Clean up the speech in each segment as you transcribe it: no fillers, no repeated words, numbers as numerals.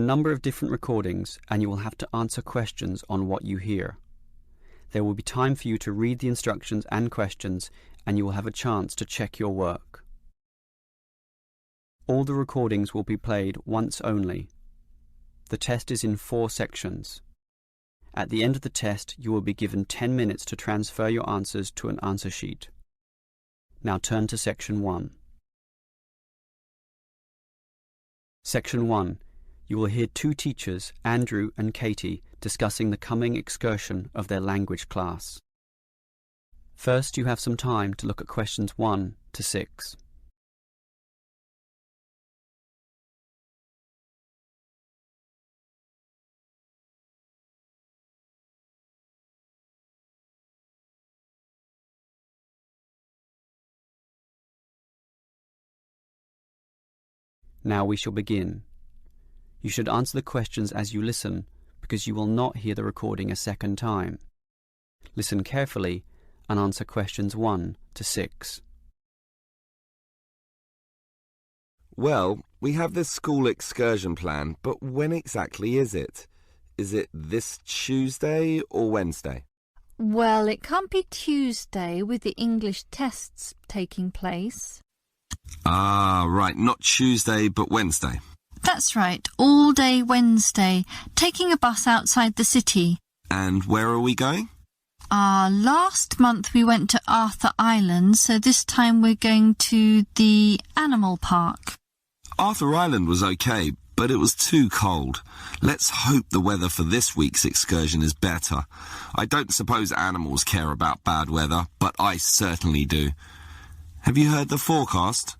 number of different recordings and you will have to answer questions on what you hear. There will be time for you to read the instructions and questions, and you will have a chance to check your work. All the recordings will be played once only. The test is in 4 sections. At the end of the test, you will be given 10 minutes to transfer your answers to an answer sheet. Now turn to Section 1. Section 1. You will hear 2 teachers, Andrew and Katie, discussing the coming excursion of their language class. First, you have some time to look at questions 1 to 6. Now we shall begin. You should answer the questions as you listen, because you will not hear the recording a second time. Listen carefully and answer questions 1 to 6. Well, we have this school excursion plan, but when exactly is it? Is it this Tuesday or Wednesday? Well, it can't be Tuesday with the English tests taking place. Ah, right, not Tuesday but Wednesday. That's right, all day Wednesday, taking a bus outside the city. And where are we going? Last month we went to Arthur Island, so this time we're going to the animal park. Arthur Island was okay, but it was too cold. Let's hope the weather for this week's excursion is better. I don't suppose animals care about bad weather, but I certainly do. Have you heard the forecast?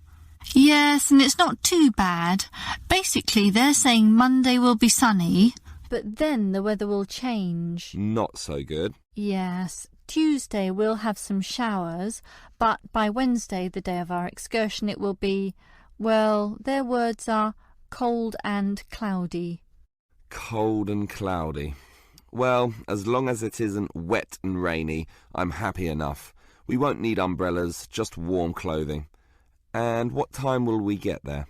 Yes, and it's not too bad. Basically, they're saying Monday will be sunny, but then the weather will change. Not so good. Yes, Tuesday we'll have some showers, but by Wednesday, the day of our excursion, it will be, well, their words are cold and cloudy. Cold and cloudy. Well, as long as it isn't wet and rainy, I'm happy enough. We won't need umbrellas, just warm clothing. And what time will we get there?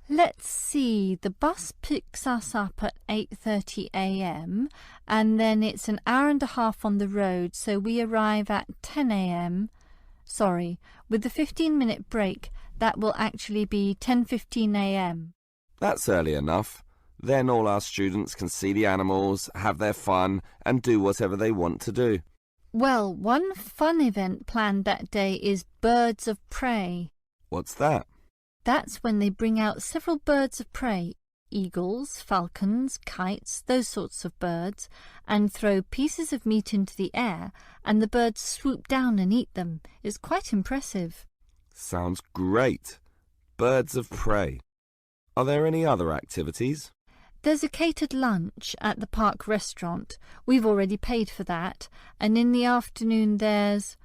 Let's see, the bus picks us up at 8:30 a.m. and then it's an hour and a half on the road, so we arrive at 10 a.m. Sorry, with the 15-minute break, that will actually be 10:15 a.m. That's early enough. Then all our students can see the animals, have their fun, and do whatever they want to do. Well, one fun event planned that day is Birds of Prey. What's that? That's when they bring out several birds of prey, eagles, falcons, kites, those sorts of birds, and throw pieces of meat into the air, and the birds swoop down and eat them. It's quite impressive. Sounds great. Birds of prey. Are there any other activities? There's a catered lunch at the park restaurant. We've already paid for that. And in the afternoon there's...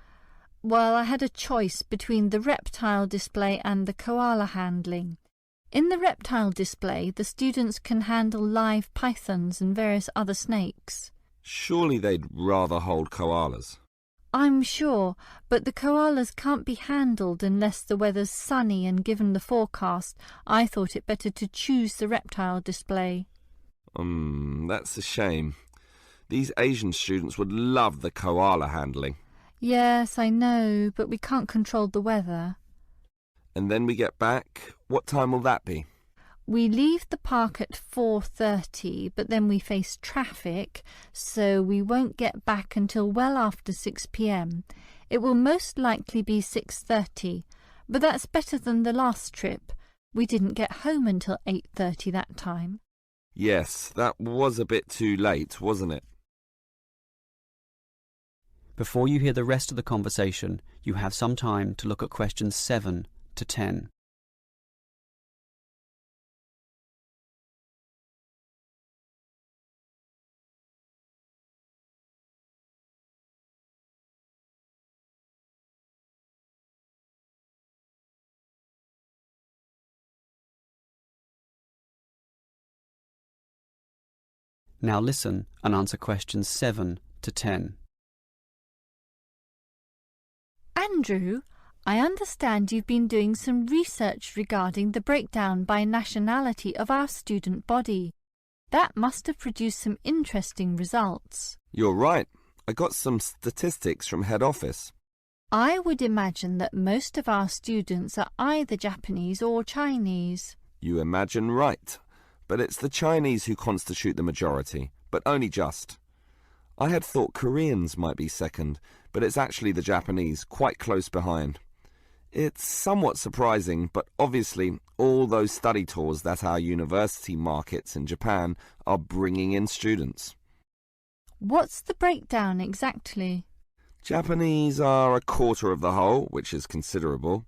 Well, I had a choice between the reptile display and the koala handling. In the reptile display, the students can handle live pythons and various other snakes. Surely they'd rather hold koalas. I'm sure, but the koalas can't be handled unless the weather's sunny, and given the forecast, I thought it better to choose the reptile display. That's a shame. These Asian students would love the koala handling. Yes, I know, but we can't control the weather. And then we get back. What time will that be? We leave the park at 4:30, but then we face traffic, so we won't get back until well after 6 p.m. It will most likely be 6:30, but that's better than the last trip. We didn't get home until 8:30 that time. Yes, that was a bit too late, wasn't it? Before you hear the rest of the conversation, you have some time to look at questions 7 to 10. Now listen and answer questions 7 to 10. Andrew, I understand you've been doing some research regarding the breakdown by nationality of our student body. That must have produced some interesting results. You're right. I got some statistics from head office. I would imagine that most of our students are either Japanese or Chinese. You imagine right. But it's the Chinese who constitute the majority, but only just. I had thought Koreans might be second, but it's actually the Japanese, quite close behind. It's somewhat surprising, but obviously all those study tours that our university markets in Japan are bringing in students. What's the breakdown exactly? Japanese are a quarter of the whole, which is considerable.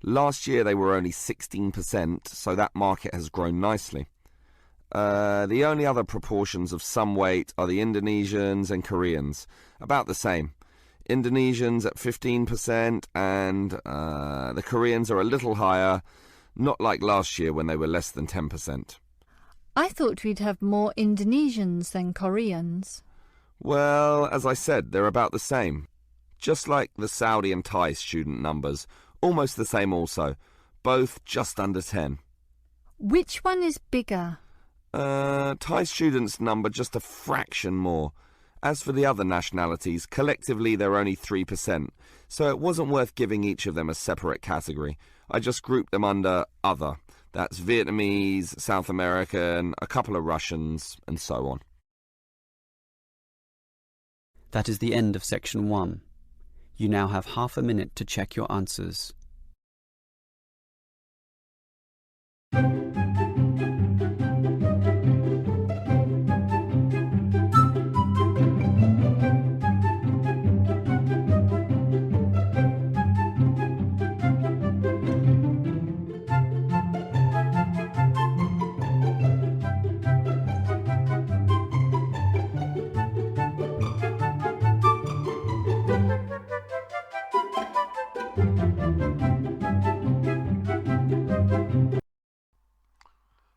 Last year they were only 16%, so that market has grown nicely. The only other proportions of some weight are the Indonesians and Koreans, about the same. Indonesians at 15% and the Koreans are a little higher, not like last year when they were less than 10%. I thought we'd have more Indonesians than Koreans. Well, as I said, they're about the same. Just like the Saudi and Thai student numbers, almost the same also, both just under 10. Which one is bigger? Thai students number just a fraction more. As for the other nationalities, collectively they're only 3%, so it wasn't worth giving each of them a separate category. I just grouped them under other. That's Vietnamese, South American, a couple of Russians, and so on. That is the end of section 1. You now have half a minute to check your answers.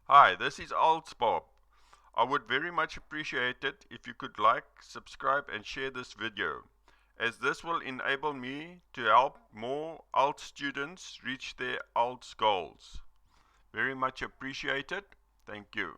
Hi, this is IELTS Bob. I would very much appreciate it if you could like, subscribe and share this video, as this will enable me to help more IELTS students reach their IELTS goals. Very much appreciated. Thank you.